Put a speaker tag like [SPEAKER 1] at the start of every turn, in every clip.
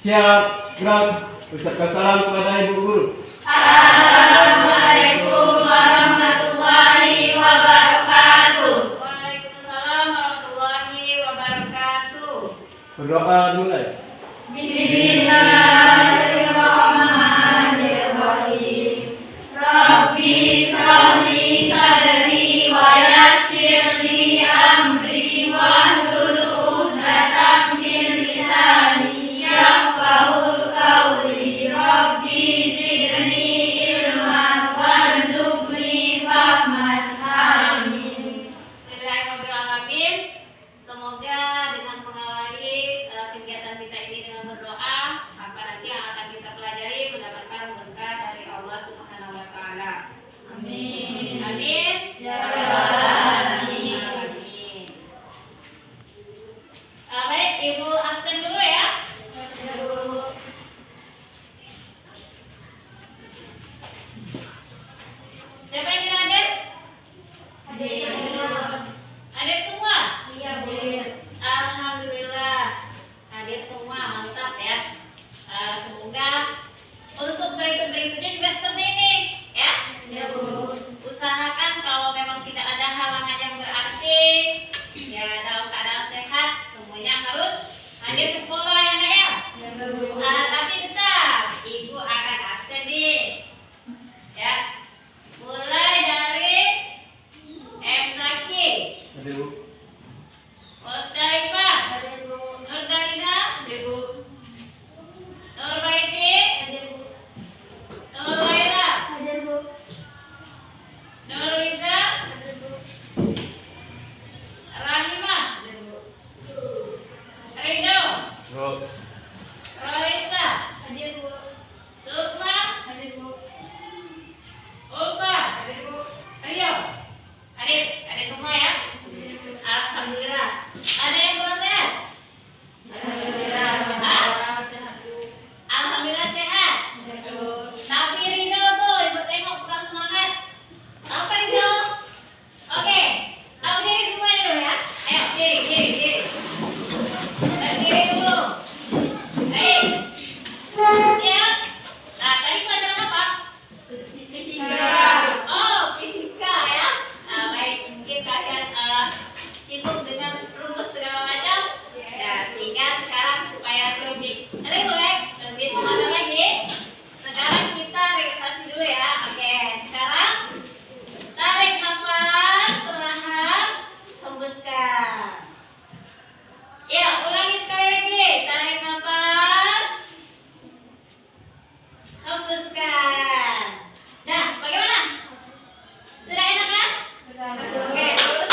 [SPEAKER 1] Siap, gerak. Ucapkan salam kepada Ibu Guru.
[SPEAKER 2] Assalamualaikum warahmatullahi wabarakatuh.
[SPEAKER 3] Waalaikumsalam warahmatullahi wabarakatuh.
[SPEAKER 1] Berdoa mulai.
[SPEAKER 2] Bismillahirrahmanirrahim. Rabbi shrah li sadri wa yassir li amri wahlul 'uqdatam min lisani yafqahul qawli. Rabbi zidni ilman warzuqni fahman. Amin.
[SPEAKER 3] Bismillahirrahmanirrahim. Semoga dengan mengawali kegiatan kita ini dengan berdoa, apa nanti yang akan kita pelajari mendapatkan berkah dari Allah Subhanahu wa taala.
[SPEAKER 2] Amin.
[SPEAKER 3] Amin.
[SPEAKER 2] Ya rabbal alamin.
[SPEAKER 3] Amin. Baik, Ibu absen dulu ya. Siapa yang hadir? Hadir semua? Alhamdulillah hadir semua, mantap ya. Semoga untuk berikut-berikutnya juga seperti ini ya. Usahakan kalau memang tidak ada halangan yang berarti ya, dalam keadaan sehat semuanya harus hadir ke sekolah ya nak ya. Tapi tetap Ibu akan absen nih ya. Mulai dari M. Zaki,
[SPEAKER 1] Ada Bu.
[SPEAKER 3] Mustalifah, Nurdalina, Nurbaiti, Nurwaira, Nurliza, Rahimah, Ridho,
[SPEAKER 1] Bu.
[SPEAKER 3] Roisa, Sukma, Ulfa, Rio. Hadir semua ya. Alhamdulillah. Ada yang kurang sehat? Alhamdulillah sehat. Tapi Ridho tuh, Ibu tengok kurang semangat. Apa Ridho? Oke, aku diri semuanya dulu ya. Ayo, diri. Dan diri dulu. Baik. Siap. Nah, tadi pelajaran apa? Oh, fisika ya. Baik, mungkin kalian sibuk dengan rumus segala macam. Ya, sehingga sekarang supaya lebih semangat lagi. Sekarang kita relaksasi dulu ya. Oke, sekarang tarik nafas perlahan, hembuskan. Ya, ulangi sekali lagi. Tarik nafas, hembuskan. Nah, bagaimana? Sudah enak kan? Oke, terus.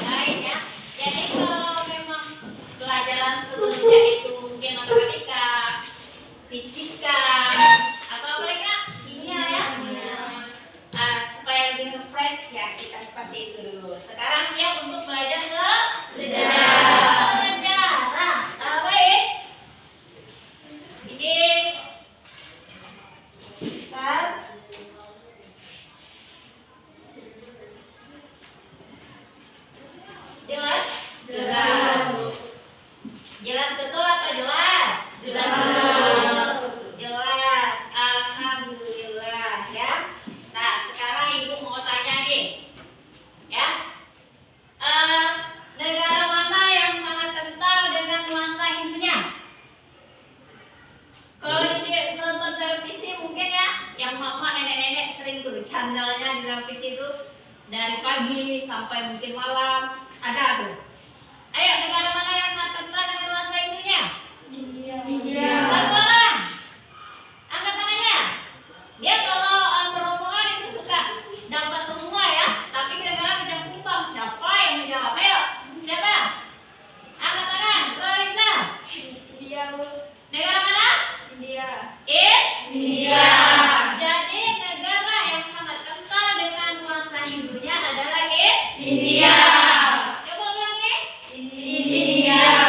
[SPEAKER 3] Baik ya. Jadi kalau memang pelajaran sebelumnya itu mungkin matematika, fisika, atau apa lagi Kak? Kimia ya. Supaya lebih refresh ya, kita seperti itu dulu. Sekarang siap untuk belajar sejarah. Baik. Ini kan jelas? Jelas betul atau jelas? Jelas. Alhamdulillah ya. Nah, sekarang Ibu mau tanya nih. Ya. Negara mana yang sangat kental dengan nuansa Hindunya? Kalau nonton televisi mungkin ya, yang mama nenek-nenek sering tuh channelnya di televisi itu dari pagi sampai mungkin malam ada tuh. Ayo, negara mana yang sangat kental dengan nuansa Hindunya? Satu orang. Angkat tangannya. Dia kalau beromongan itu suka dapat semua ya, tapi kadang-kadang macam kumbang. Siapa yang menjawab? Ayo, siapa? Angkat tangan. Roisa. Negara mana? India. Jadi negara yang sangat kental dengan nuansa Hindunya adalah India. Coba ulangi.
[SPEAKER 2] India.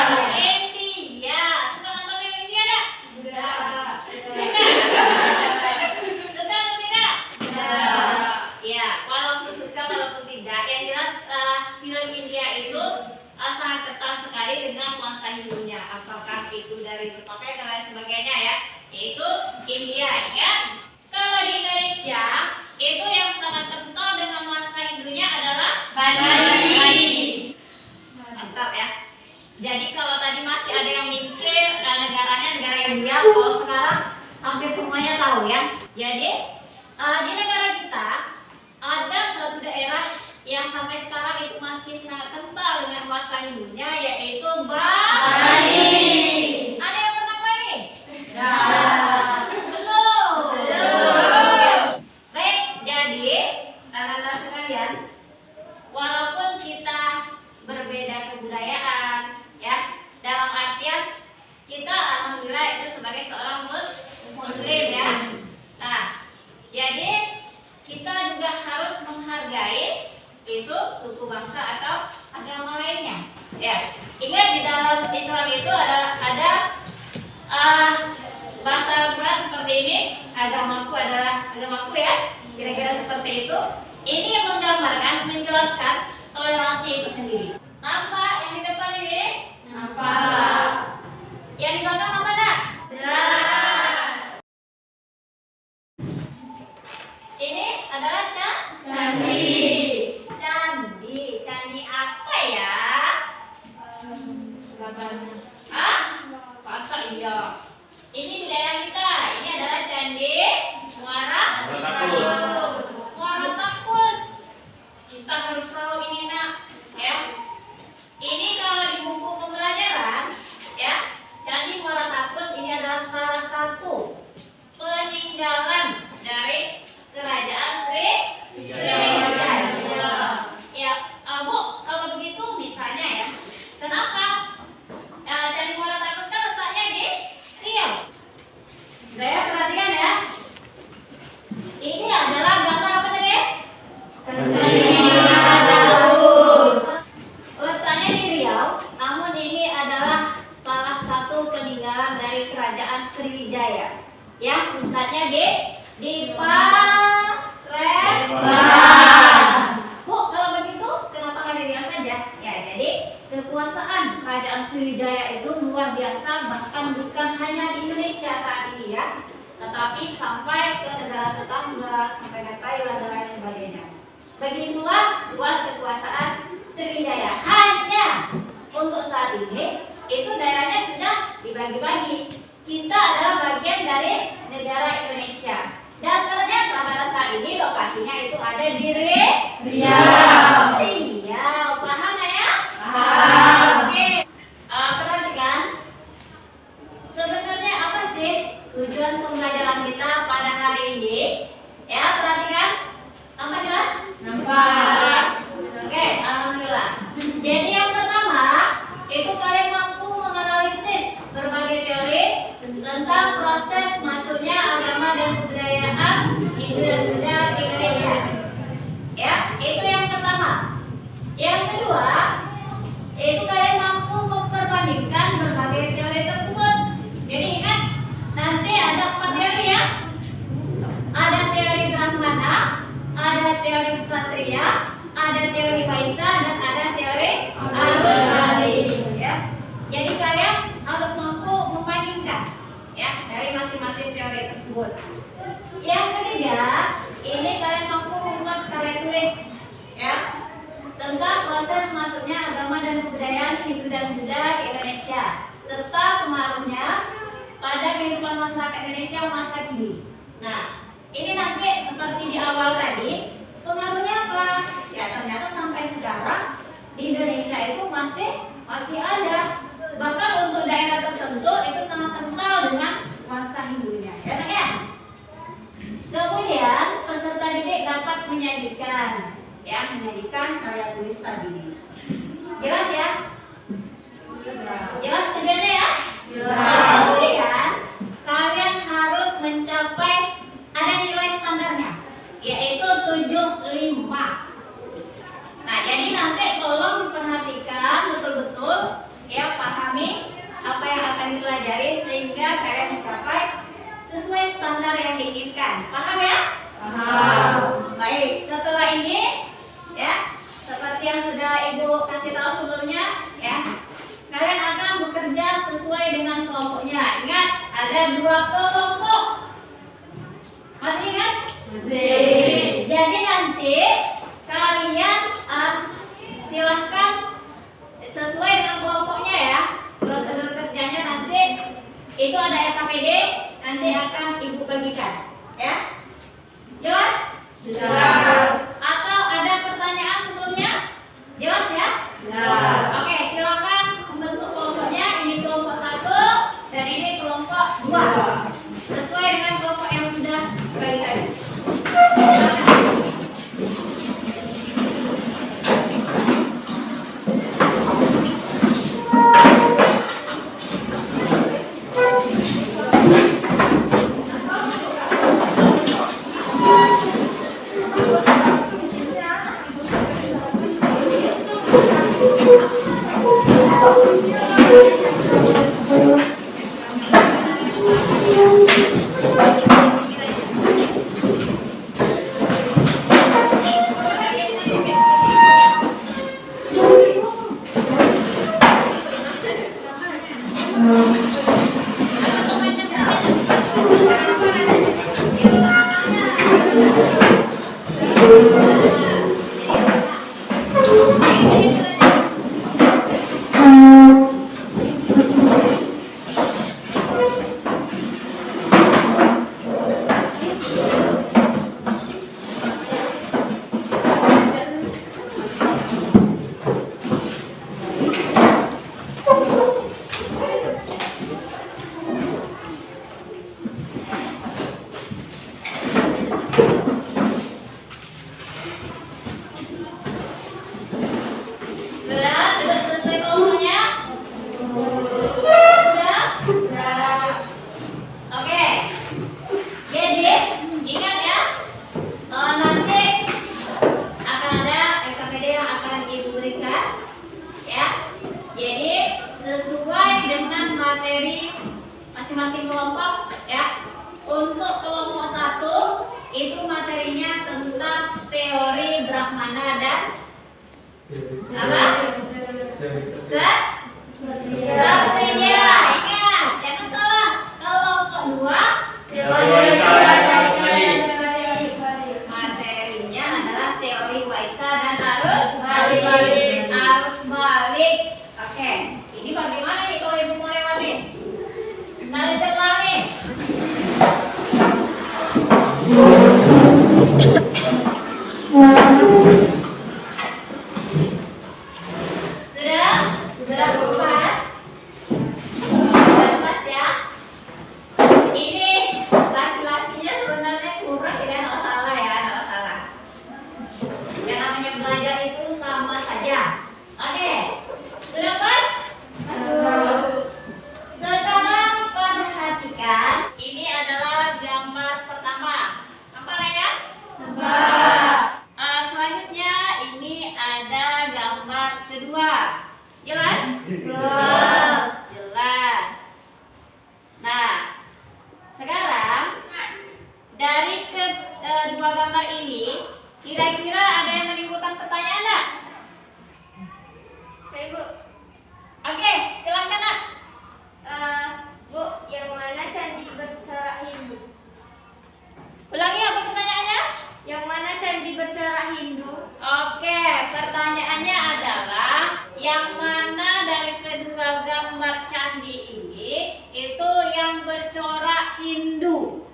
[SPEAKER 3] itu dari berpakaian dan lain sebagainya ya, yaitu India ya. Kalau di Indonesia itu yang sangat kental dengan nuansa Hindunya adalah
[SPEAKER 2] Bali.
[SPEAKER 3] mantap ya. Jadi kalau tadi masih ada yang mikir negaranya negara India, kalau sekarang hampir semuanya tahu ya. Jadi di negara kita ada suatu daerah yang sampai sekarang itu masih sangat kental dengan nuansa Hindunya, yaitu Bali. Ada yang pernah ke Bali? Belum. Baik, jadi anak-anak sekalian, walaupun kita berbeda kebudayaan, ya, dalam artian kita alhamdulillah itu sebagai seorang muslim ya. Nah, jadi kita juga harus menghargai itu suku bangsa atau agama lainnya. Ya, ingat di dalam Islam itu ada bahasa Al-Quran seperti ini, agamaku adalah agamaku ya, kira-kira seperti itu. Ini yang menggambarkan, menjelaskan toleransi itu sendiri. Nampak yang di depan ini?
[SPEAKER 2] Nampak.
[SPEAKER 3] Yang di belakang apa enggak?
[SPEAKER 2] Jelas.
[SPEAKER 3] Ini adalah
[SPEAKER 2] Candi.
[SPEAKER 3] Candi apa ya? Hah? Masa iya? Ini di daerah kita. Ini adalah Candi Muara
[SPEAKER 1] Takus.
[SPEAKER 3] Muara Takus. Kita harus tahu ini nak, ya. Ini kalau di buku pembelajaran, ya, Candi Muara Takus ini adalah salah satu peninggalan dari Kerajaan Sriwijaya. Ya, Bu, kalau begitu misalnya ya, kenapa Candi Muara Takus kan letaknya di Riau? Saya perhatikan ya. Ini adalah gambar apa tadi?
[SPEAKER 2] Candi Muara Takus.
[SPEAKER 3] Letaknya di Riau, namun ini adalah salah satu peninggalan dari Kerajaan Sriwijaya yang pusatnya di Palembang. Bu, kalau begitu kenapa nggak di Riau saja? Ya, jadi kekuasaan Kerajaan Sriwijaya itu luar biasa, bahkan bukan hanya di Indonesia saat ini ya, tetapi sampai ke negara tetangga, sampai ke Thailand dan lain sebagainya. Begitulah luas kekuasaan Sriwijaya. Hanya untuk saat ini itu daerahnya sudah dibagi-bagi. Kita adalah bagian dari negara Indonesia. Dan ternyata pada saat ini lokasinya itu ada di
[SPEAKER 2] Riau.
[SPEAKER 3] Riau. Paham nggak ya?
[SPEAKER 2] Paham.
[SPEAKER 3] Oke. Perhatikan. Sebenarnya apa sih tujuan pembelajaran kita pada hari ini? Ya, perhatikan. Nampak jelas?
[SPEAKER 2] Nampak.
[SPEAKER 3] Oke, alhamdulillah. Jadi yang pertama, itu kalian mampu menganalisis berbagai teori tentang proses masuknya agama dan kebudayaan Hindu dan Buddha ke Indonesia. Ya, itu yang pertama. Yang kedua, itu kalian mampu memperbandingkan berbagai teori tersebut. Jadi ingat, nanti ada 4 teori ya. Ada teori Brahmana, ada teori Ksatria, ada teori Vaisya, dan ada teori Aristoteli. Ya. Jadi kalian harus mampu membandingkan ya dari masing-masing teori tersebut. Yang ketiga, ini kalian mampu membuat karya tulis ya tentang proses masuknya agama dan kebudayaan Hindu dan Buddha ke Indonesia serta pengaruhnya pada kehidupan masyarakat Indonesia masa kini. Nah, ini nanti seperti di awal tadi, pengaruhnya apa? Ya ternyata sampai sekarang di Indonesia itu masih ada. Bahkan untuk daerah tertentu itu sangat kental dengan nuansa Hindunya. Ya, kan? Kemudian peserta didik dapat menyajikan karya tulis tadi. Jelas ya? Jelas tujuannya ya?
[SPEAKER 2] Jelas.
[SPEAKER 3] Kemudian kalian harus mencapai ada nilai standarnya, yaitu 75. Nah, jadi nanti tolong perhatikan betul-betul ya, pahami apa yang akan dipelajari sehingga kalian mencapai sesuai standar yang diinginkan. Paham ya?
[SPEAKER 2] Paham.
[SPEAKER 3] Baik, setelah ini ya, seperti yang sudah Ibu kasih tahu sebelumnya ya, kalian akan bekerja dua kelompok. Masih ingat?
[SPEAKER 2] Masih.
[SPEAKER 3] Jadi nanti kalian silahkan sesuai dengan kelompoknya ya. Prosedur kerjanya nanti itu ada RKPD, nanti akan ibu bagikan, ya. Jelas?
[SPEAKER 2] Jelas.
[SPEAKER 3] Atau ada pertanyaan sebelumnya? Jelas ya?
[SPEAKER 2] Jelas.
[SPEAKER 3] Oke, silakan membentuk kelompoknya. Ini kelompok 1 dan ini kelompok 2. Sesuai dengan kelompok yang sudah dibagikan. Sudah sesuai kelompoknya? Sudah? Oke. Jadi ingat ya, nanti akan ada RKPD yang akan ibu berikan, ya. Jadi sesuai dengan materi masing-masing kelompok, ya. Untuk kelompok 1 itu materinya tentang teori Brahmana dan apa? Satria. Ingat, jangan salah. Kelompok 2 materinya adalah teori Waisa dan arus balik. Oke, ini bagaimana nih kalau ibu mau lewat nih? Tarik sebelah nih. Sudah lepas? Sudah lepas ya? Ini laki-lakinya sebenarnya kurang, tidak masalah ya, tidak masalah. Yang namanya belajar itu sama saja. Oke, sudah pas? Sekarang perhatikan, ini adalah gambar pertama. Apa ya? Selanjutnya ini ada gambar kedua. Jelas? Jelas. Nah, sekarang dari kedua gambar ini, kira-kira ada yang menimbulkan pertanyaan enggak?
[SPEAKER 2] Saya Bu.
[SPEAKER 3] Oke, silakan nak.
[SPEAKER 2] Bu, yang mana candi bercorak Hindu?
[SPEAKER 3] Ulangi apa pertanyaannya?
[SPEAKER 2] Yang mana candi bercorak Hindu?
[SPEAKER 3] Oke, pertanyaannya adalah yang mana dari kedua gambar candi ini itu yang bercorak Hindu?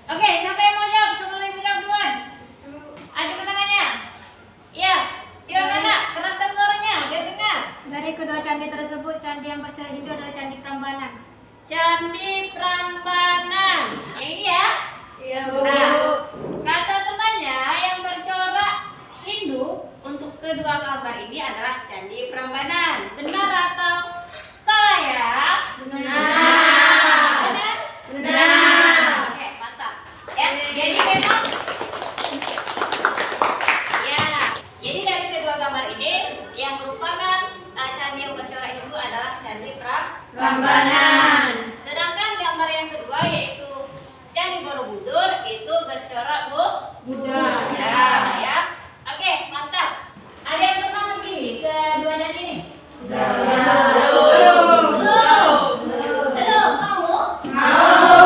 [SPEAKER 3] Oke, siapa yang mau jawab sebelum ibu jawab duluan? Ajukan tangannya. Iya, silakan nak, keraskan suaranya biar dengar.
[SPEAKER 2] Dari kedua candi tersebut, candi yang bercorak Hindu adalah Candi Prambanan.
[SPEAKER 3] Candi Prambanan. Yang ini ya.
[SPEAKER 2] Iya
[SPEAKER 3] Nah, kata temannya yang bercorak Hindu untuk kedua gambar ini adalah Candi Prambanan. Benar atau salah ya?
[SPEAKER 2] Benar.
[SPEAKER 3] Benar?
[SPEAKER 2] Benar.
[SPEAKER 3] Oke, mantap. Ya, jadi memang ya. Jadi dari kedua gambar ini yang merupakan candi yang bercorak Hindu adalah Candi
[SPEAKER 2] Prambanan.
[SPEAKER 3] Sedangkan gambar yang kedua yaitu Candi Borobudur itu bercorak
[SPEAKER 2] Buddha.
[SPEAKER 3] ya. Oke, mantap. Ada yang pernah pergi ke dua candi ini?
[SPEAKER 2] Belum.
[SPEAKER 3] Belum. Belum. Mau?
[SPEAKER 2] Mau.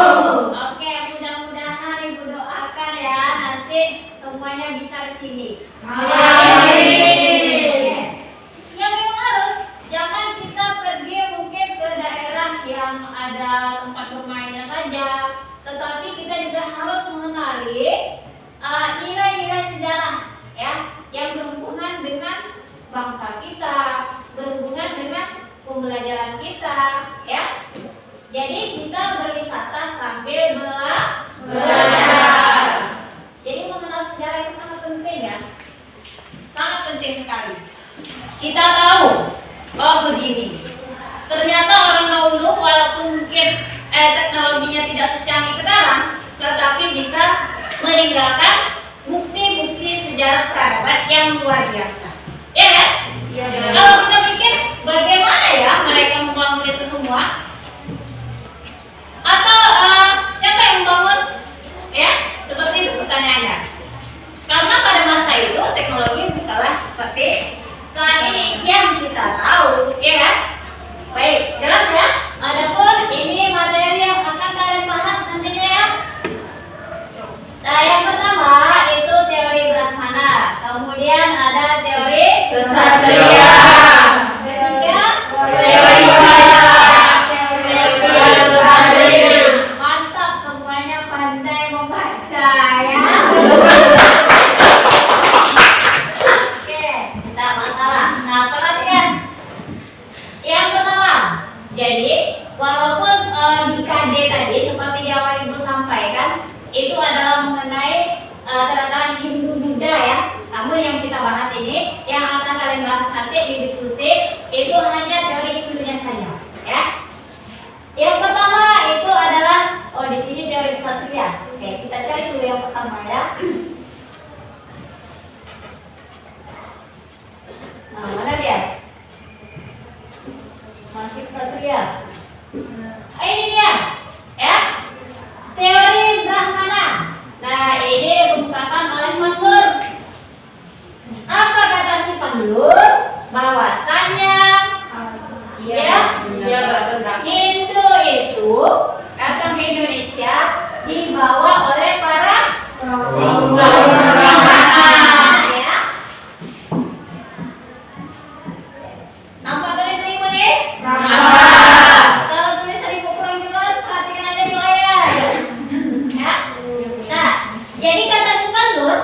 [SPEAKER 3] dengan bangsa kita, berhubungan dengan pembelajaran kita, ya. Jadi kita berwisata sambil belajar. Jadi mengenal sejarah itu sangat penting ya, sangat penting sekali. Kita tahu, oh begini, ternyata orang dahulu walaupun mungkin teknologinya tidak secanggih sekarang, tetapi bisa meninggalkan bukti-bukti sejarah peradaban yang luar biasa. Ya kan? Ya. Kalau kita pikir bagaimana ya mereka membangun itu semua? Atau siapa yang membangun? Ya, seperti itu pertanyaannya. Karena pada masa itu teknologi bukanlah seperti saat ini yang kita tahu, ya kan? Baik, jelas ya? Adapun ini materi yang akan kalian bahas nantinya ya. Nah, yang pertama itu teori Brahmana, kemudian ada teori Ksatria, ketiga teori Ksatria. Mantap, semuanya pandai membaca ya. Oke, tidak masalah. Nah, perhatikan. Yang pertama, jadi walaupun di KD tadi seperti di awal Ibu sampaikan, itu adalah mengenai kedatangan Hindu Buddha ya. Namun yang kita bahas ini, yang akan kalian bahas nanti di diskusi, itu hanya teori Hindunya saja, ya. Yang pertama itu adalah, oh di sini teori Ksatria. Oke, kita cari dulu yang pertama ya. Nah, mana dia? Masih Ksatria. Ini dia, ya. Teori Brahmana. Nah, ini dikemukakan oleh Pandur. Apa kata si Pandur? Bahwasanya Hindu itu datang ke Indonesia dibawa oleh para Brahmana, ya. Nampak tulisan ibu nih? Kalau tulisan ibu kurang jelas, perhatikan aja di layar. Ya. Nah, jadi kata si Pandur,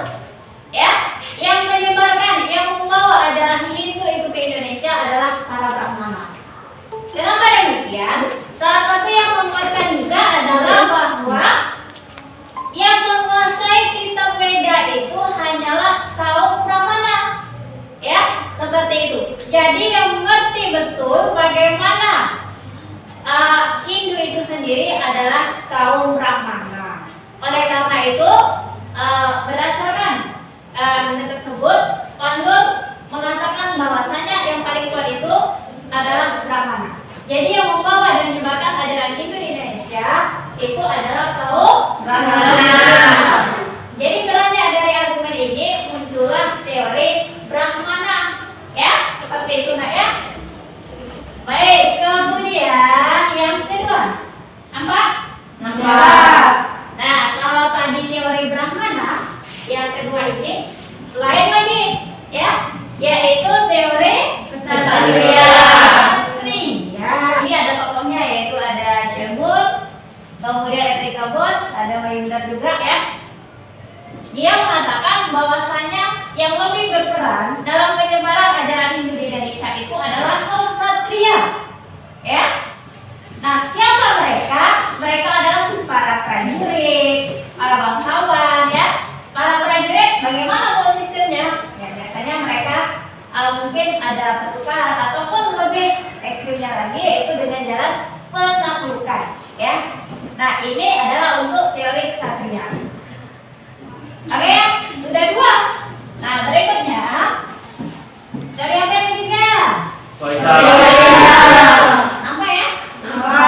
[SPEAKER 3] ya, yang menyebarkan, yang membawa adalah Hindu itu ke Indonesia adalah para Brahmana. Kenapa demikian? Salah satu yang menguatkan juga adalah bahwa yang menguasai kitab Weda itu hanyalah kaum Brahmana, ya, seperti itu. Jadi yang mengerti betul bagaimana Hindu itu sendiri adalah kaum Brahmana. Oleh karena itu, berdasarkan tersebut, Pandur mengatakan bahwasanya yang paling kuat itu adalah Brahmana. Jadi yang membawa dan menyebarkan ajaran Hindu di Indonesia itu adalah kaum Brahmana. Jadi beranjak dari argumen ini muncullah teori Brahmana, ya, seperti itu nak ya. Baik, kemudian yang kedua, nampak? Nah, kalau tadi teori Brahmana, yang kedua ini lain lagi, ya, yaitu teori Ksatria. Nih, ya, ini ada tokohnya yaitu ada Jemur, kemudian Etika Bos, ada Mayunda juga ya. Dia mengatakan bahwasanya yang lebih berperan dalam penyebaran ajaran Hindu di Indonesia itu adalah kaum Ksatria, ya. Nah, siapa mereka? Mereka adalah para prajurit, para bangsawan, ya. Para prajurit, bagaimana sistemnya? Ya, biasanya mereka mungkin ada pertukaran ataupun lebih ekstrimnya lagi, yaitu dengan jalan penaklukan, ya. Nah, ini adalah untuk teori Ksatria. Oke ya, sudah dua. Nah, berikutnya dari apa yang ketiga? Nampak ya? Nampak.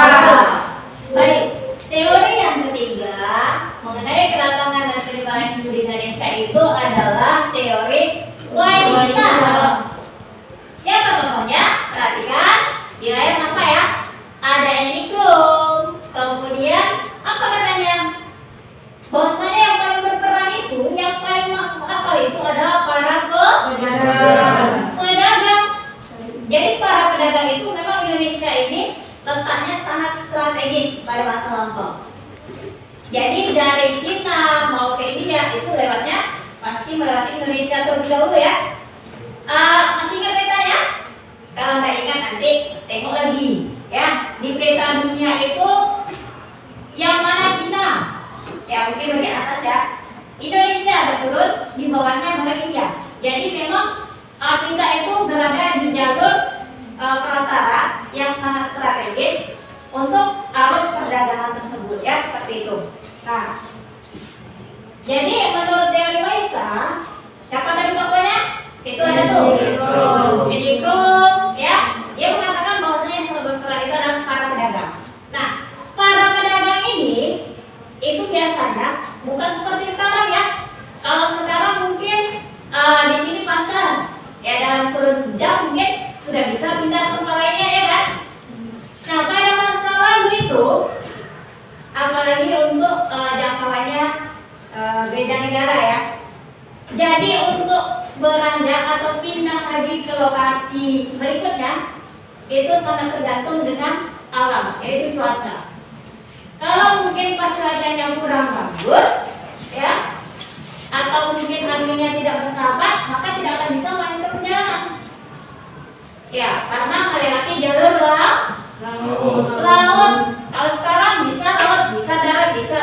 [SPEAKER 3] Baik, teori yang ketiga mengenai kedatangan dan penyebaran Hindu di Indonesia itu adalah teori Waisa. Siapa tokohnya? Perhatikan di layar nampak ya? Ada Enikrum. Kemudian apa katanya? Bahwasanya yang paling berperan itu, yang paling masuk akal itu adalah para pedagang. Jadi para pedagang itu memang Indonesia ini letaknya sangat strategis pada masa lampau. Jadi dari Cina mau ke India itu lewatnya pasti melewati Indonesia terlebih dahulu ya. kita itu berada di jalur perantara yang sangat strategis untuk arus perdagangan tersebut ya, seperti itu. Nah, jadi menurut teori Weissa, siapa tadi tokohnya? Itu ada tuh Eddie Kroom ya. Dia mengatakan bahwasanya yang sangat berperan itu adalah para pedagang. Nah, para pedagang ini itu biasanya bukan seperti sekarang ya. Kalau sekarang mungkin di sini pasar ya, dalam kurun jam mungkin sudah bisa pindah ke tempat lainnya ya kan. Nah, pada masa lalu itu, apalagi untuk jangkauannya beda negara ya. Jadi untuk beranjak atau pindah lagi ke lokasi berikutnya itu sangat tergantung dengan alam, yaitu cuaca. Kalau mungkin pas cuacanya kurang bagus ya, atau mungkin anginnya tidak bersahabat, maka tidak akan bisa melanjutkan perjalanan. Ya, karena melewati jalur laut. Kalau sekarang bisa laut, bisa darat, bisa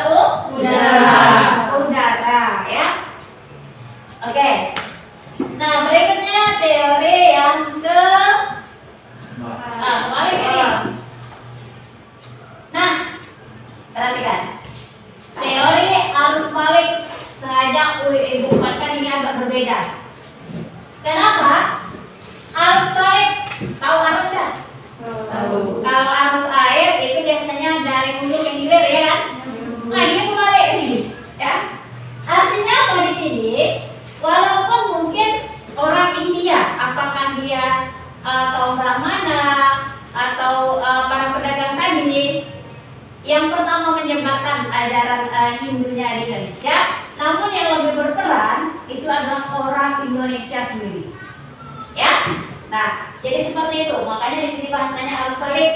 [SPEAKER 3] udara ya. Oke. Nah, berikutnya teori yang kemarin ini. Nah, perhatikan. Teori arus balik sengaja ibu buatkan ini agak berbeda. Kenapa? Arus balik, tahu arus kan? Tahu. Kalau arus air itu biasanya dari hulu ke hilir ya kan? Nah, dia kembali ini, ya. Artinya apa di sini? Walaupun mungkin orang India, apakah dia kaum Brahmana atau para pedagang tadi yang pertama menyebarkan ajaran Hindunya di Indonesia, namun yang lebih berperan itu adalah orang Indonesia sendiri. Ya, nah jadi seperti itu. Makanya di sini bahasanya arus balik.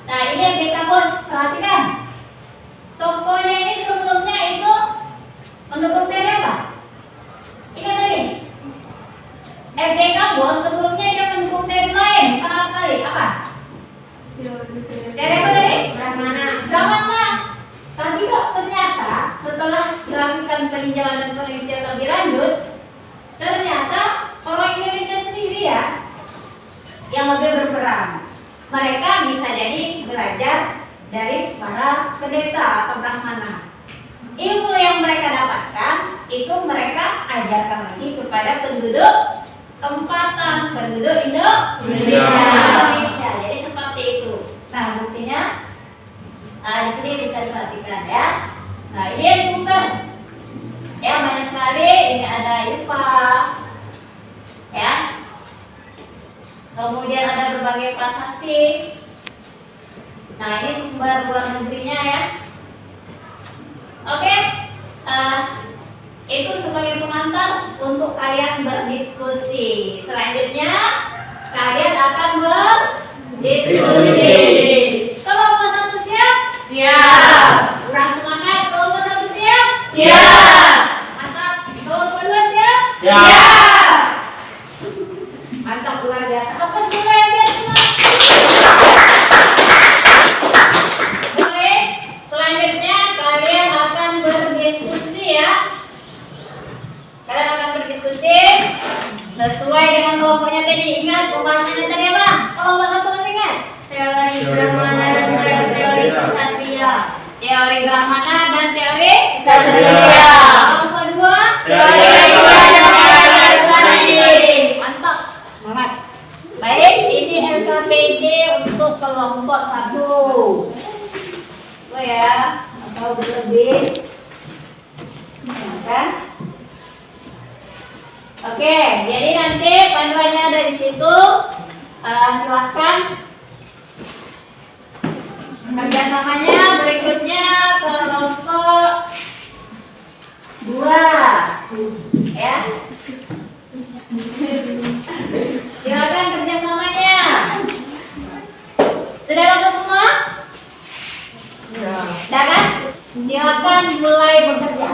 [SPEAKER 3] Nah ini FBK bos, perhatikan. Tokohnya ini sebelumnya itu mendukung teori apa? Ingat tadi. FBK bos sebelumnya dia mendukung teori lain. Kenapa sekali? Apa? Teori apa tadi? Brahmana. Tapi kok ternyata setelah dilakukan peninjauan dan penelitian lebih lanjut, ternyata orang Indonesia sendiri ya yang lebih berperan. Mereka bisa jadi belajar dari para pendeta atau Brahmana. Ilmu yang mereka dapatkan itu mereka ajarkan lagi kepada penduduk tempatan, penduduk Indonesia. Jadi seperti itu. Nah, buktinya di sini bisa diperhatikan ya. Nah, ini sumber ya, banyak sekali. Ini ada IPA ya. Kemudian ada berbagai prasasti. Nah, ini sumber luar negerinya ya. Oke, itu sebagai pengantar untuk kalian berdiskusi. Selanjutnya kalian akan berdiskusi. Kelompok satu siap? Siap. Kurang semangat. Kelompok satu siap? Siap. Mantap. Kelompok dua siap? Siap. Mantap, luar biasa. Apa juga yang biasa? Oke, selanjutnya kalian akan berdiskusi ya. Kalian akan berdiskusi sesuai dengan kelompoknya tadi. Ingat pembahasannya tadi apa? Kelompok satu masih ingat? Teori Brahmana dan teori Ksatria. Teori Brahmana dan teori Ksatria. Kelompok dua? Teori dan teori. Mantap, semangat. Baik, ini LKPD untuk kelompok satu. Oh ya, atau berlebih. Kan? Oke, jadi nanti panduannya ada di situ. Silahkan kerjasamanya. Berikutnya kelompok 2 ya. Silakan kerjasamanya. Sudah lengkap semua? Sudah kan? Silakan mulai bekerja.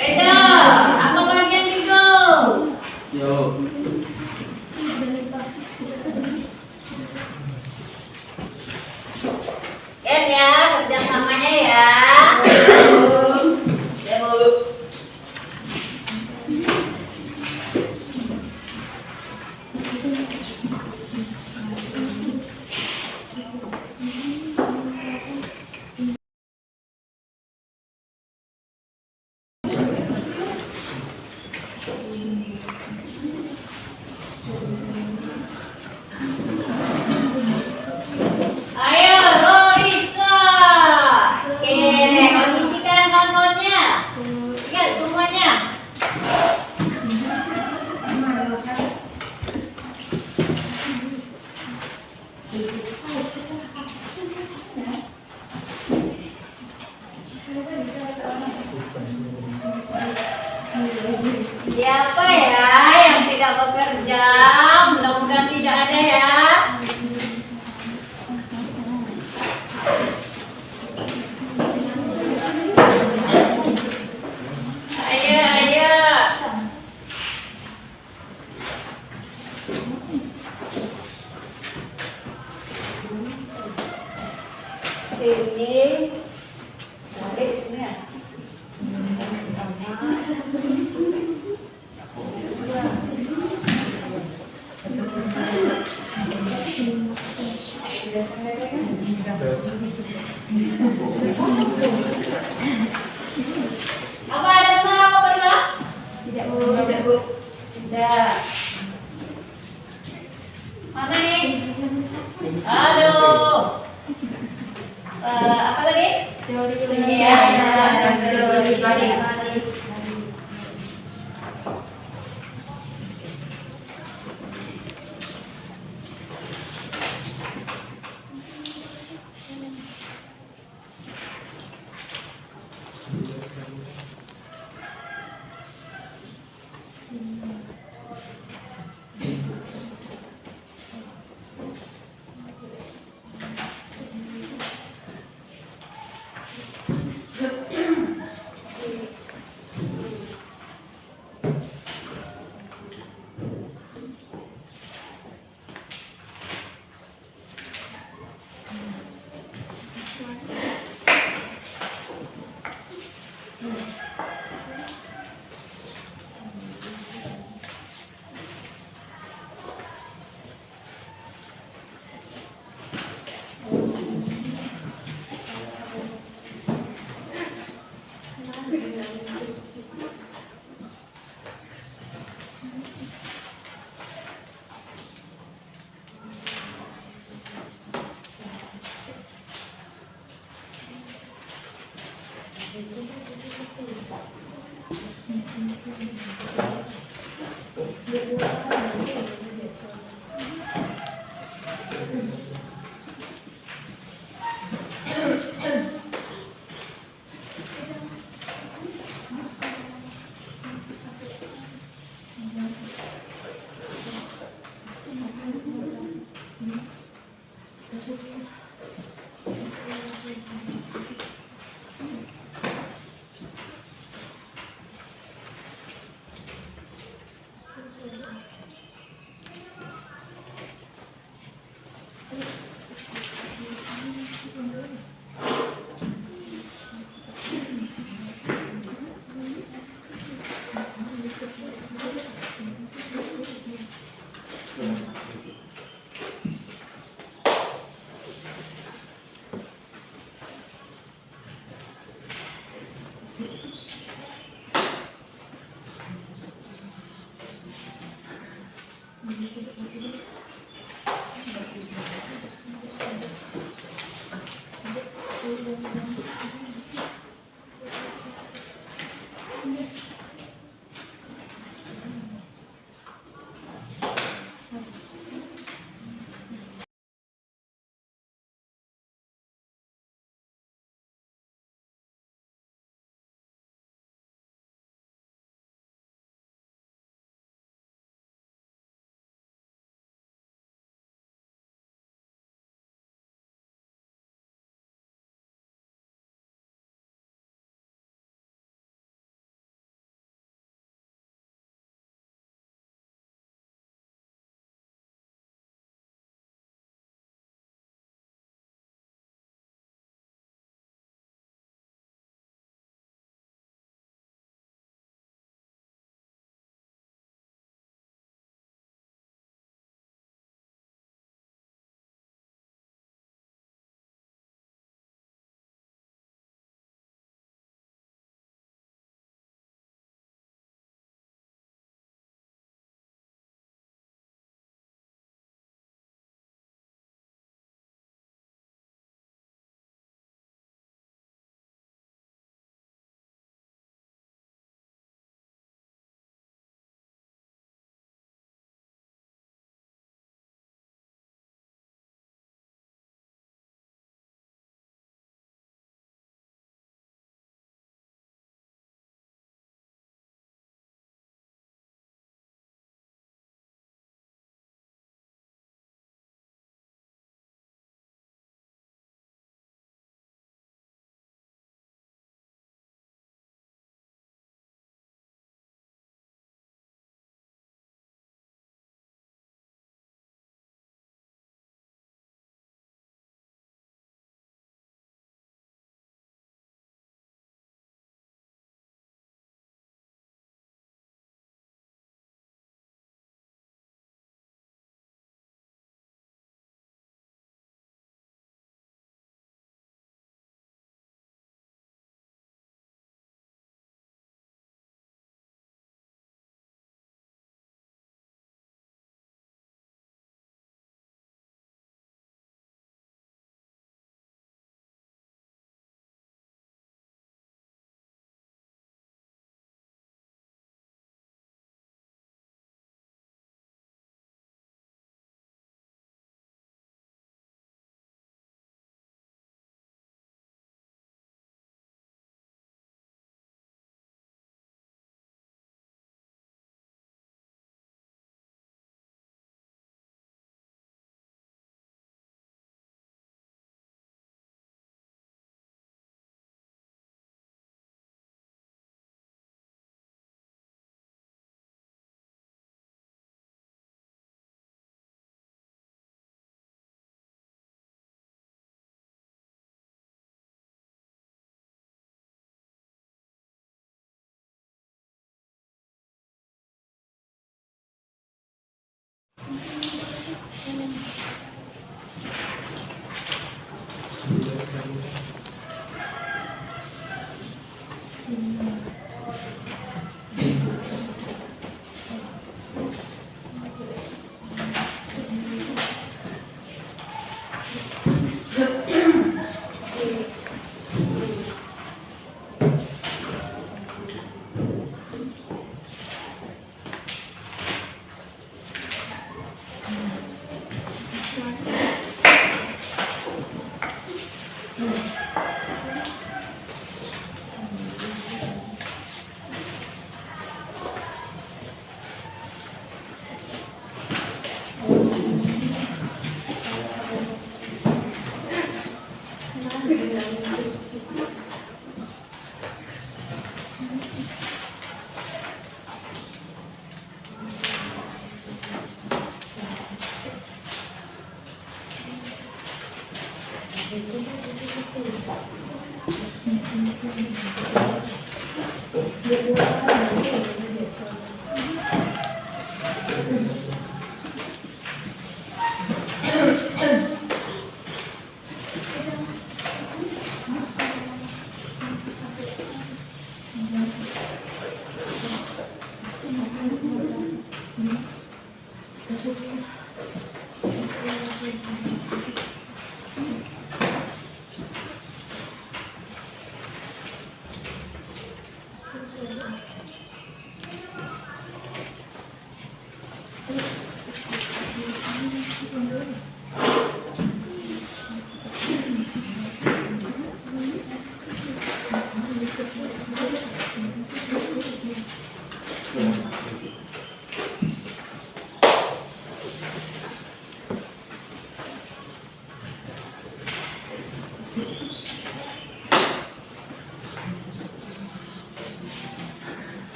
[SPEAKER 3] Edo, apa bagian itu?
[SPEAKER 1] Yo.
[SPEAKER 3] Ken ya, kerjasamanya ya. Ya Bu. Ayo, Lorisa. Oke, kondisikan nontonnya. Ingat semuanya. Siapa ya yang tidak bekerja? Mudah-mudahan tidak ada ya. Ayo, ayo. Ini balik ini ya. Apa ada masalah apa berdua?
[SPEAKER 2] Tidak Bu.
[SPEAKER 3] Tidak. Mana nih? Aduh. Apa tadi?
[SPEAKER 2] Teori
[SPEAKER 3] Iya, teori balik.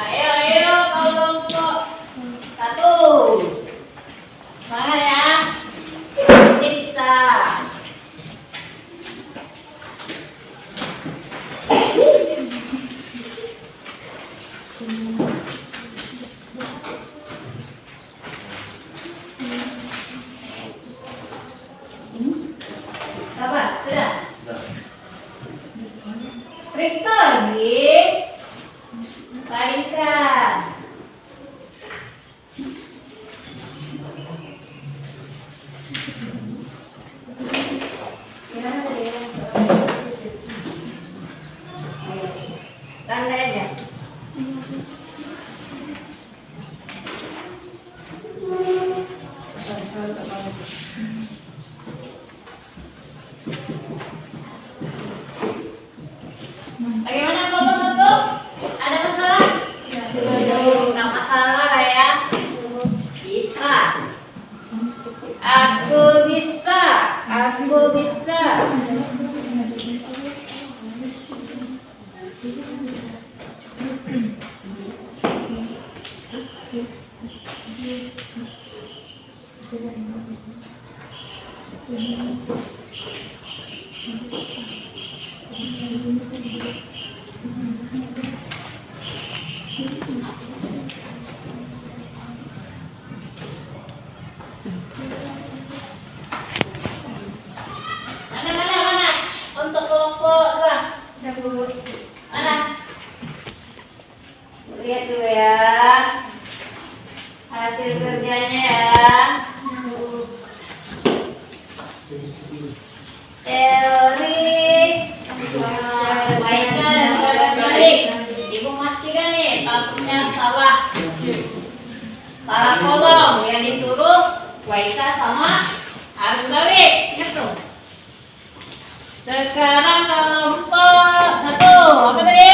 [SPEAKER 3] Ayo, ayo, kelompok 1. Semangat ya. Ini bisa. Sabar, sudah. Periksa lagi. Balikkan. Tanda aja. Bagaimana kelompok 1? Ada masalah? Nggak masalah lah ya. Bisa. Aku bisa. Aku bisa. Mana? Untuk kelompok 2. Mana? Lihat dulu ya. Hasil kerjanya ya. Teori. Maisa dan garis balik. Ibu pastikan nih, takutnya salah. Salah kolom yang disuruh Waisa sama harus balik. Ingat tuh. Sekarang kelompok 1. Apa tadi?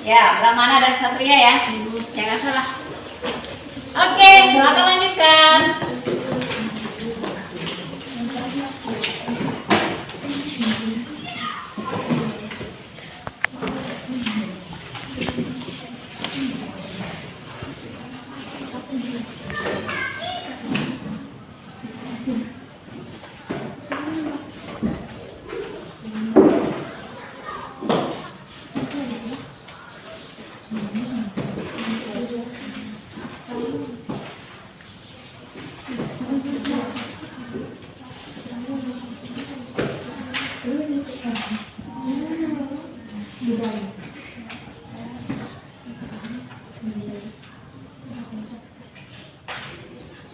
[SPEAKER 3] Ya, Brahmana dan Satria ya. Jangan salah. Oke, silakan lanjutkan.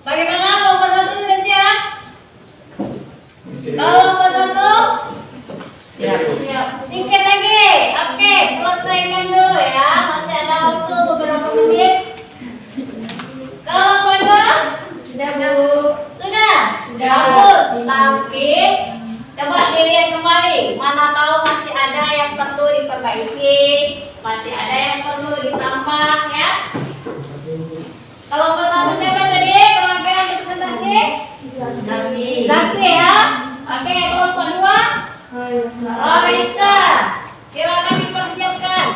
[SPEAKER 3] Bagaimana kelompok satu sudah siap? Kelompok satu siap. Singkat lagi. Oke, selesaikan dulu ya. Masih ada waktu beberapa menit. Kelompok dua sudah Bu? Sudah. Bagus. Tapi coba dilihat kembali. Mana tahu masih ada yang perlu diperbaiki, masih ada yang perlu ditambah ya. Kelompok satu siapa tadi? Perwakilan representasi? Zaki ya. Oke, kelompok dua? Raisa. Silakan dipersiapkan.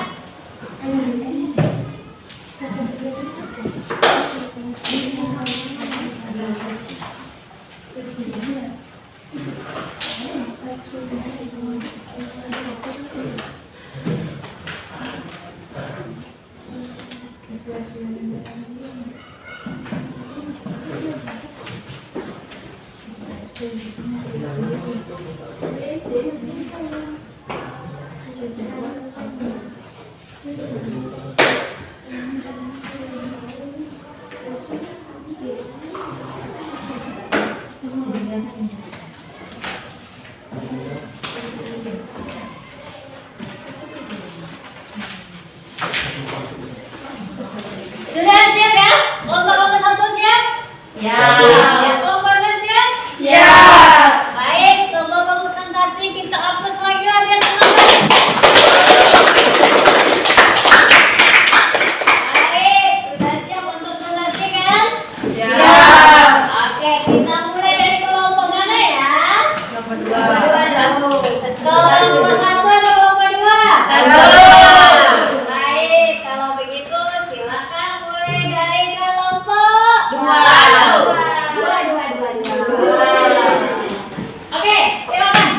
[SPEAKER 3] Sudah siap ya? Kelompok satu siap?
[SPEAKER 2] Ya.
[SPEAKER 3] Kelompok dua siap?
[SPEAKER 2] Siap.
[SPEAKER 3] Baik, kelompok presentasi kita hapus lagi lah biar semangat. Baik, sudah siap untuk presentasi kan?
[SPEAKER 2] Siap.
[SPEAKER 3] Oke, kita mulai dari kelompok mana ya?
[SPEAKER 2] Kelompok dua.
[SPEAKER 3] Kelompok satu atau kelompok dua?
[SPEAKER 2] Satu.
[SPEAKER 3] Baik, kalau begitu silakan mulai dari kelompok
[SPEAKER 2] Dua.
[SPEAKER 3] Dua. Oke, silakan.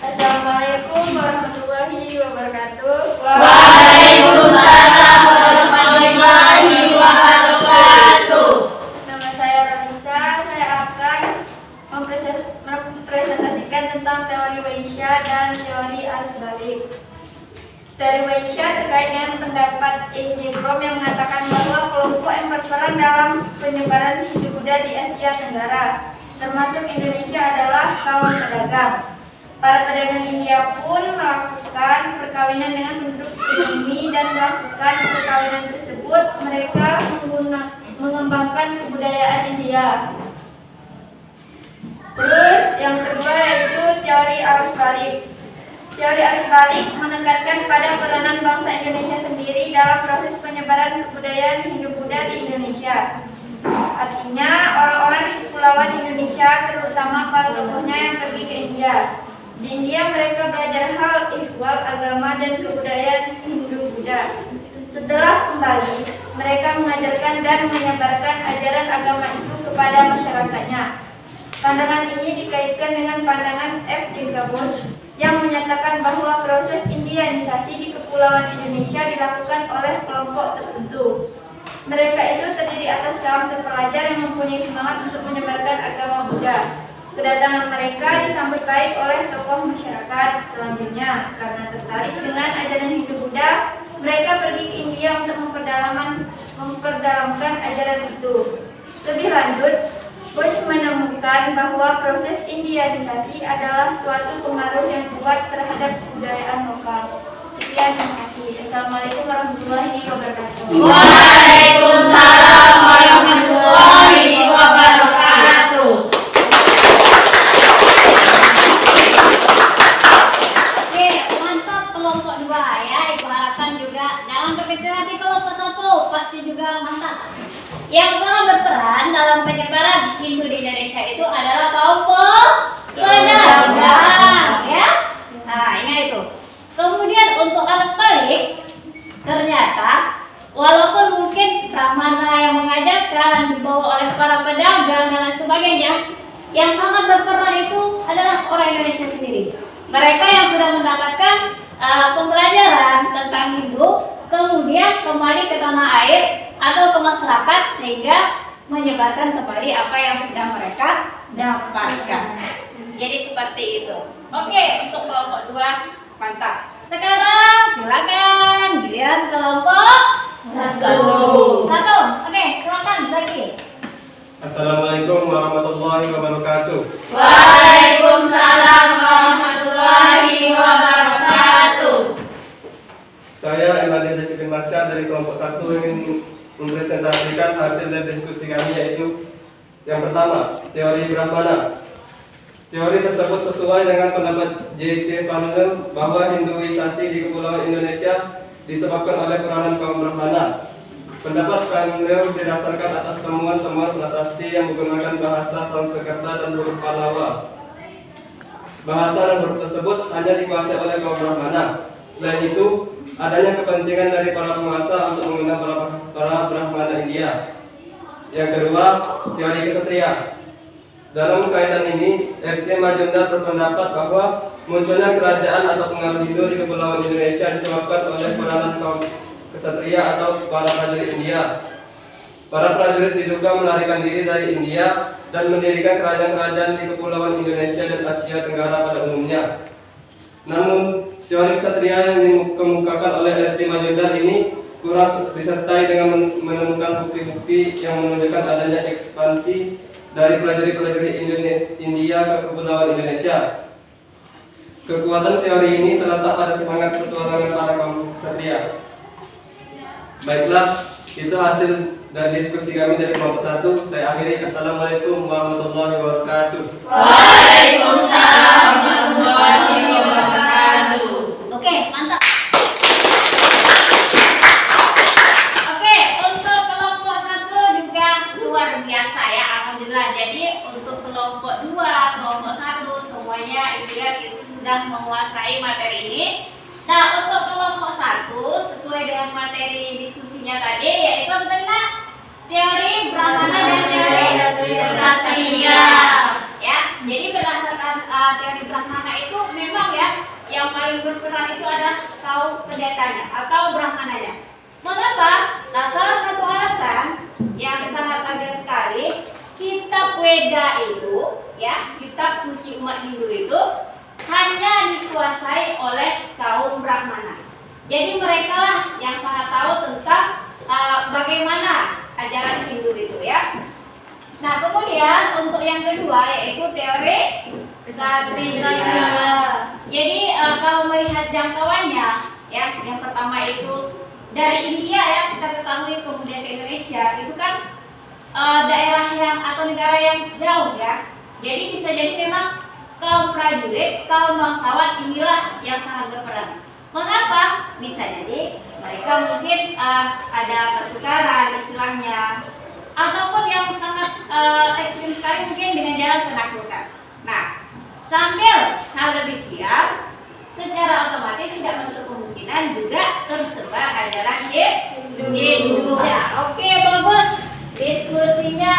[SPEAKER 4] Assalamualaikum warahmatullahi wabarakatuh.
[SPEAKER 2] Waalaikumsalam warahmatullahi wabarakatuh.
[SPEAKER 4] Nama saya Raisa. Saya akan mempresentasikan tentang teori Weisha dan teori arus balik. Teori Weisha terkait dengan pendapat E.J. Brom yang mengatakan bahwa kelompok yang berperan dalam penyebaran Hindu Buddha di Asia Tenggara, termasuk Indonesia, adalah kaum pedagang. Para pedagang India pun melakukan perkawinan dengan penduduk pribumi dan melakukan perkawinan tersebut mereka mengembangkan kebudayaan India. Terus yang kedua yaitu teori arus balik. Teori arus balik menekankan pada peranan bangsa Indonesia sendiri dalam proses penyebaran kebudayaan Hindu-Buddha di Indonesia. Artinya orang-orang di kepulauan Indonesia, terutama para tokohnya yang pergi ke India. Di India mereka belajar hal ihwal agama dan kebudayaan Hindu-Buddha. Setelah kembali, mereka mengajarkan dan menyebarkan ajaran agama itu kepada masyarakatnya. Pandangan ini dikaitkan dengan pandangan F. Gabus yang menyatakan bahwa proses Indianisasi di kepulauan Indonesia dilakukan oleh kelompok tertentu. Mereka itu terdiri atas kaum terpelajar yang mempunyai semangat untuk menyebarkan agama Buddha. Kedatangan mereka disambut baik oleh tokoh masyarakat. Selanjutnya, karena tertarik dengan ajaran Hindu-Buddha, mereka pergi ke India untuk memperdalamkan ajaran itu. Lebih lanjut, Bush menemukan bahwa proses Indianisasi adalah suatu pengaruh yang kuat terhadap kebudayaan lokal. Sekian, terima kasih. Assalamualaikum warahmatullahi wabarakatuh.
[SPEAKER 2] Waalaikumsalam warahmatullahi wabarakatuh.
[SPEAKER 3] Oke, mantap kelompok dua ya. Ibu harapkan juga dalam berkecil hati kelompok satu pasti juga mantap. Yang sangat berperan dalam penyebaran Hindu di Indonesia itu adalah kelompok pedagang, ya. Nah, ingat itu. Kemudian mendengarkan dibawa oleh para pedagang dan lain sebagainya, yang sangat berperan itu adalah orang Indonesia sendiri. Mereka yang sudah mendapatkan pembelajaran tentang Hindu, kemudian kembali ke tanah air atau ke masyarakat sehingga menyebarkan kembali apa yang sudah mereka dapatkan. Jadi seperti itu. Oke, untuk kelompok 2 mantap. Sekarang silakan giliran kelompok 1. Oke, silakan Zaki.
[SPEAKER 1] Assalamualaikum warahmatullahi wabarakatuh.
[SPEAKER 5] Waalaikumsalam warahmatullahi wabarakatuh.
[SPEAKER 1] Saya Imadi Zaki bin Marsyad dari kelompok 1 ingin mempresentasikan hasil dari diskusi kami, yaitu yang pertama, teori Brahmana. Teori tersebut sesuai dengan pendapat J.T. Vanlem bahwa Hinduisasi di Kepulauan Indonesia disebabkan oleh peranan kaum Brahmana. Pendapat Vanlem didasarkan atas temuan-temuan prasasti yang menggunakan bahasa Sanskerta dan huruf Pallava. Bahasa dan huruf tersebut hanya dikuasai oleh kaum Brahmana. Selain itu, adanya kepentingan dari para penguasa untuk mengundang para Brahmana India. Yang kedua, teori kesatria. Dalam kaitan ini, R.C. Majumdar berpendapat bahwa munculnya kerajaan atau pengaruh Hindu di Kepulauan Indonesia disebabkan oleh peranan kaum kesatria atau para prajurit India. Para prajurit diduga melarikan diri dari India dan mendirikan kerajaan-kerajaan di Kepulauan Indonesia dan Asia Tenggara pada umumnya. Namun, teori kesatria yang dikemukakan oleh R.C. Majumdar ini kurang disertai dengan menemukan bukti-bukti yang menunjukkan adanya ekspansi dari prajurit-prajurit India ke Kepulauan Indonesia. Kekuatan teori ini terletak pada semangat petualangan para kaum ksatria. Baiklah, itu hasil dari diskusi kami dari kelompok 1. Saya akhiri. Assalamualaikum warahmatullahi wabarakatuh.
[SPEAKER 5] Waalaikumsalam warahmatullahi wabarakatuh.
[SPEAKER 3] Oke, mantap. Oke, untuk kelompok 1 juga luar biasa ya, alhamdulillah. Jadi untuk kelompok 2, kelompok 1 semuanya itu sudah menguasai materi ini. Nah, untuk kelompok 1 sesuai dengan materi diskusinya tadi, yaitu tentang teori Brahmana dan teori Ksatria. Ya, jadi berdasarkan teori Brahmana itu memang ya yang paling berperan itu adalah kaum pendetanya atau Brahmananya. Mengapa? Nah, salah satu alasan yang sangat ada sekali, kitab Weda itu, ya, kitab suci umat Hindu itu hanya dikuasai oleh kaum Brahmana. Jadi mereka lah yang sangat tahu tentang bagaimana ajaran Hindu itu ya. Nah, kemudian untuk yang kedua yaitu teori Ksatria. Jadi kalau melihat jangkauannya ya, yang pertama itu dari India ya, kita ketahui, kemudian ke Indonesia itu kan daerah yang atau negara yang jauh ya. Jadi bisa jadi memang kaum prajurit, kaum bangsawan inilah yang sangat berperan. Mengapa? Bisa jadi mereka mungkin ada pertukaran istilahnya, ataupun yang sangat ekstrim sekali mungkin dengan jalan penaklukan. Nah, sambil hal demikian, secara otomatis tidak menutup kemungkinan juga tersebar ajaran Hindu. Oke, bagus. Diskusinya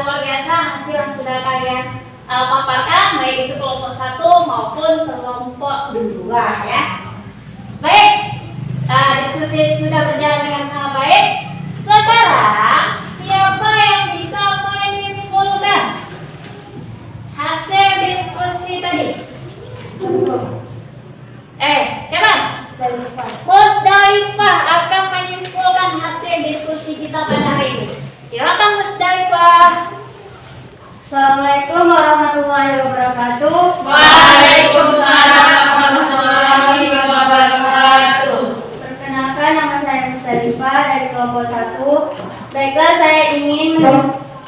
[SPEAKER 3] luar biasa, hasil yang sudah kalian paparkan, baik itu kelompok 1 maupun kelompok 2 ya. Baik, diskusi sudah berjalan dengan sangat baik. Sekarang siapa yang bisa menyimpulkan hasil diskusi tadi? Siapa? Musdalifah akan menyimpulkan hasil diskusi kita pada hari ini. Silakan Musdalifah.
[SPEAKER 4] Assalamualaikum warahmatullahi wabarakatuh.
[SPEAKER 5] Waalaikumsalam warahmatullahi wabarakatuh.
[SPEAKER 4] Perkenalkan, nama saya Musdalifah dari kelompok 1. Baiklah, saya ingin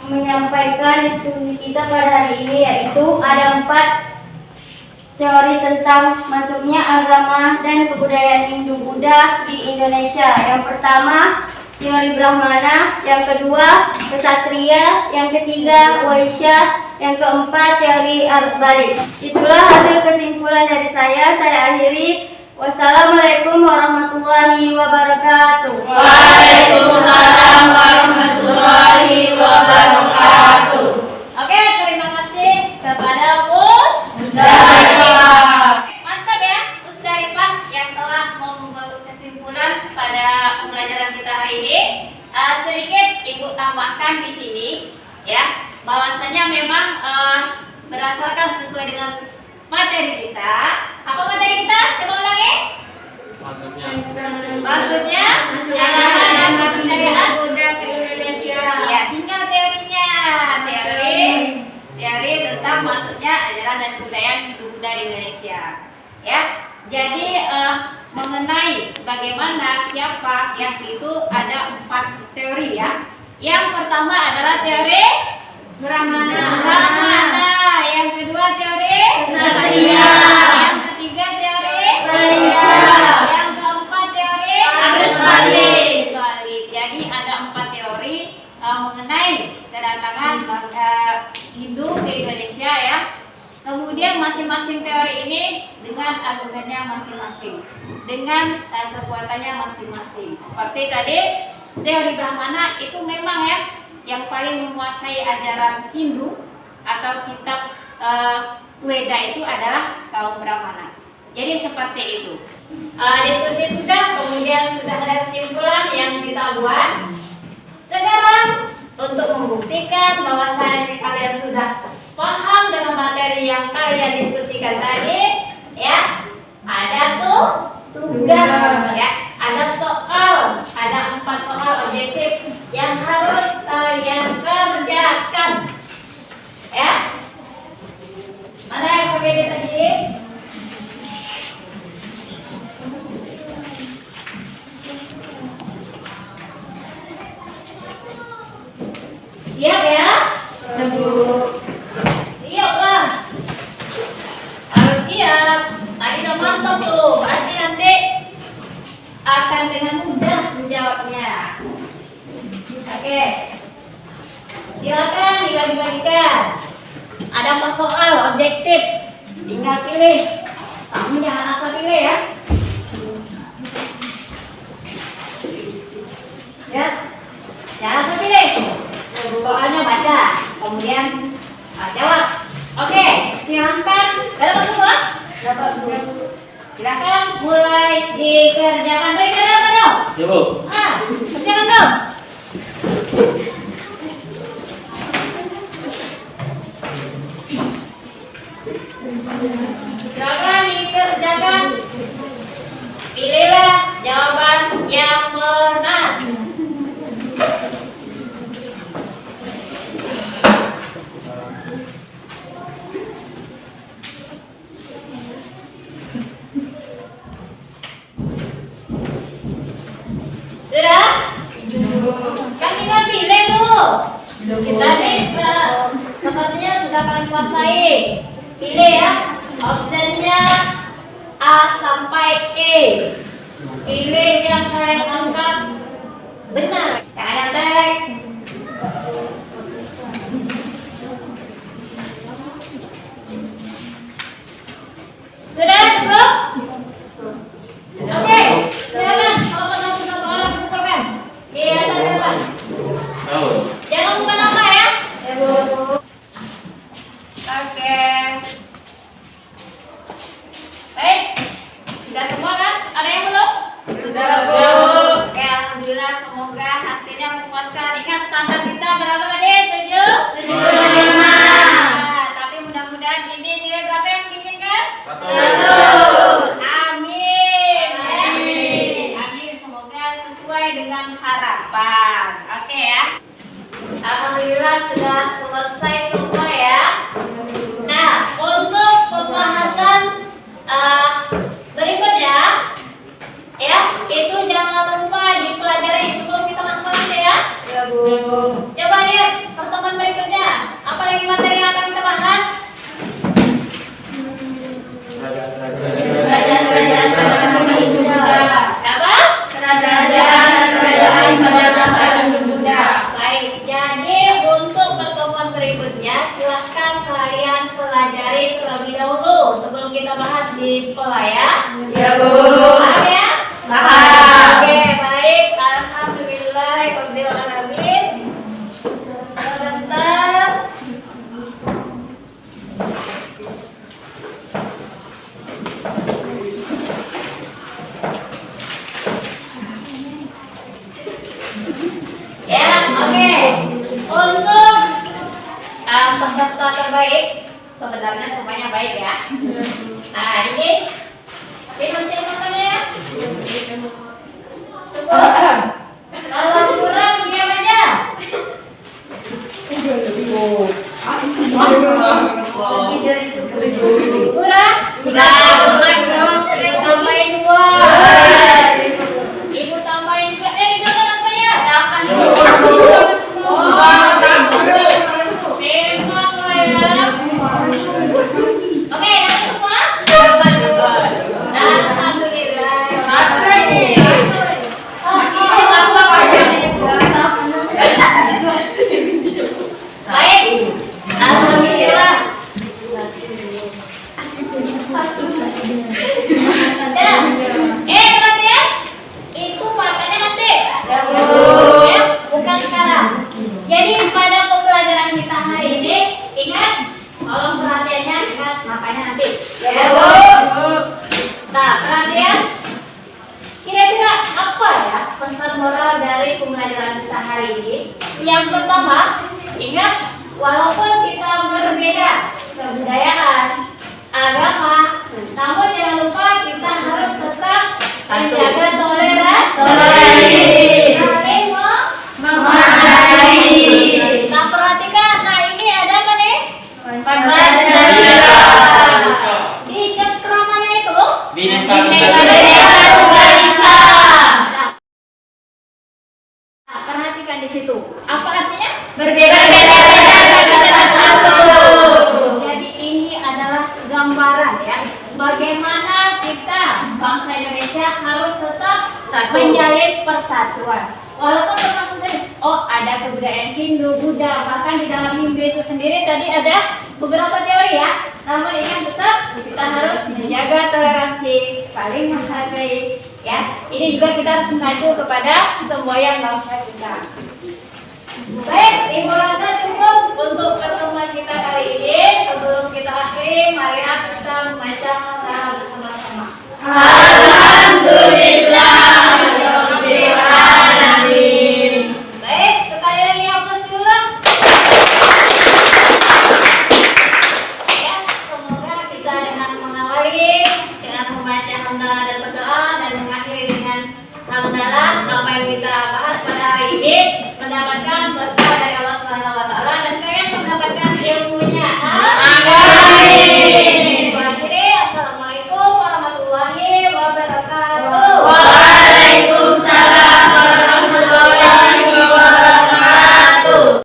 [SPEAKER 4] menyampaikan diskusi kita pada hari ini, yaitu ada 4 teori tentang masuknya agama dan kebudayaan Hindu-Buddha di Indonesia. Yang pertama, teori Brahmana, yang kedua Ksatria, yang ketiga Waisya, yang keempat teori arus balik. Itulah hasil kesimpulan dari saya akhiri. Wassalamualaikum warahmatullahi wabarakatuh.
[SPEAKER 5] Waalaikumsalam warahmatullahi wabarakatuh.
[SPEAKER 3] Oke, terima kasih kepada Gus
[SPEAKER 5] Musdarifah.
[SPEAKER 3] Mantap ya, Musdarifah yang telah membuat kesimpulan pada pembelajaran kita hari ini. Sedikit Ibu tambahkan di sini ya, bahwasanya memang berdasarkan sesuai dengan materi kita. Apa materi kita? Coba ulangi. Maksudnya jangan ada kebudayaan
[SPEAKER 2] Muda ke Indonesia.
[SPEAKER 3] ya, tinggal teorinya. Teori tentang maksudnya ajaran dan kebudayaan hidup Buddha di Indonesia. Ya. Jadi mengenai bagaimana siapa yang itu ada 4 teori ya. Yang pertama adalah teori Brahmana. Yang kedua teori
[SPEAKER 5] Ksatria.
[SPEAKER 3] Yang ketiga teori
[SPEAKER 5] Vaishya.
[SPEAKER 3] Yang keempat teori
[SPEAKER 5] Arus balik.
[SPEAKER 3] Jadi ada 4 teori mengenai kedatangan bangsa Hindu ke Indonesia ya. Kemudian masing-masing teori ini dengan argumennya masing-masing, dengan kekuatannya masing-masing. Seperti tadi teori Brahmana itu memang ya yang paling menguasai ajaran Hindu atau kitab Weda itu adalah kaum Brahmana. Jadi seperti itu. Diskusi sudah, kemudian sudah ada kesimpulan yang kita buat. Sekarang untuk membuktikan bahwasanya kalian sudah paham dengan materi yang kalian diskusikan tadi, ya, ada tuh tugas, ya, ada soal, ada 4 soal objektif yang harus kalian kerjakan, ya. Mana yang pakai tadi? Siap ya? Siap lah. Harus siap. Tadi udah mantap tuh. Berarti nanti akan dengan mudah menjawabnya. Oke. Silakan dibagi-bagikan. Ada 4 soal objektif. Tinggal pilih. Kamu jangan asal pilih ya. Ya. Jangan asal pilih. Soalnya baca, kemudian jawab. Oke, silakan. Dapat semua? Dapat semua. Silakan mulai dikerjakan. Baik, kerjakan dong.
[SPEAKER 1] Ya, Bu.
[SPEAKER 3] Kerjakan dong. Silakan dikerjakan. Pilihlah jawaban yang benar. Sudah? Kan tinggal pilih tuh. Kita nih sepertinya sudah kalian kuasai. Pilih ya. Optionnya A sampai E. Pilih yang kalian anggap benar. Jangan yang baik. Sudah cukup? Oke, silakan. Kalau pada satu orang kumpulkan. Iya, teman-teman. Jangan lupa nama ya. Oke. Baik. Sudah semua kan? Ada yang belum?
[SPEAKER 5] Sudah, Bu.
[SPEAKER 3] Oke, alhamdulillah semoga hasilnya memuaskan. Ingat standar kita berapa tadi? 7?
[SPEAKER 5] 75.
[SPEAKER 3] Nah, tapi mudah-mudahan ini nilai berapa yang diinginkan?
[SPEAKER 5] 100.
[SPEAKER 3] Amin. Amin. Semoga sesuai dengan harapan. Oke ya. Alhamdulillah sudah selesai semua ya. Nah, untuk pembahasan berikutnya, ya, itu jangan lupa dipelajari sebelum kita masuk nanti ya.
[SPEAKER 5] Ya, Bu.
[SPEAKER 3] Coba lihat pertemuan berikutnya. Apa lagi materi yang akan kita bahas? Apa?
[SPEAKER 5] Kerajaan pada masa Hindu Buddha.
[SPEAKER 3] Baik, jadi untuk pertemuan berikutnya silahkan kalian pelajari terlebih dahulu sebelum kita bahas di sekolah ya.
[SPEAKER 5] Ya, Bu.
[SPEAKER 3] Oke, baik. Alhamdulillah. Alhamdulillah. Sebentar. Ya, oke. Untuk peserta terbaik, sebenarnya semuanya baik ya. Nah, ini teman-teman ya. Kalau kurang diam aja. Kurang? Tambahin 2. Ibu tambahin 2. Itu kan apa ya? Memang lah ya. Oke, dapat semua? Alhamdulillah. Baik. Alhamdulillah. Perhatian. Itu makanya nanti. Ya, bukan sekarang. Jadi pada pembelajaran kita hari ini, ingat, tolong perhatiannya, ingat makanya nanti. Nah, perhatian. Kira-kira apa ya pesan moral dari pembelajaran kita hari ini? Yang pertama, ingat, walaupun kita berbeda kebudayaan, agama, namun jangan lupa kita harus tetap menjaga toleransi, saling memahami. Nah, perhatikan, nah ini ada apa nih? Di ceramahnya itu
[SPEAKER 5] Bineka
[SPEAKER 3] Nah, perhatikan di situ. Apa artinya?
[SPEAKER 5] Berbeda-beda kita satu.
[SPEAKER 3] Jadi ini adalah gambaran ya, bagaimana kita bangsa Indonesia harus tetap menjalin persatuan. Walaupun termasuk tadi, ada kebudayaan Hindu, Buddha, bahkan di dalam Hindu itu sendiri tadi ada beberapa teori ya. Namun ingat tetap kita harus menjaga toleransi, saling menghargai ya. Ini juga kita harus mengacu kepada semboyan bangsa kita. Baik, Ibu rasa cukup untuk pertemuan kita kali ini. Sebelum kita akhiri, mari kita membaca doa bersama-sama.
[SPEAKER 5] Alhamdulillahirabbil alamin.
[SPEAKER 3] Baik, sekali lagi hapus dulu. Ya, semoga kita dengan mengawali dengan membaca hamdalah dan berdoa dan mengakhiri dengan hamdalah apa yang kita bahas pada hari ini mendapatkan berkah dari Allah Subhanahu wa taala.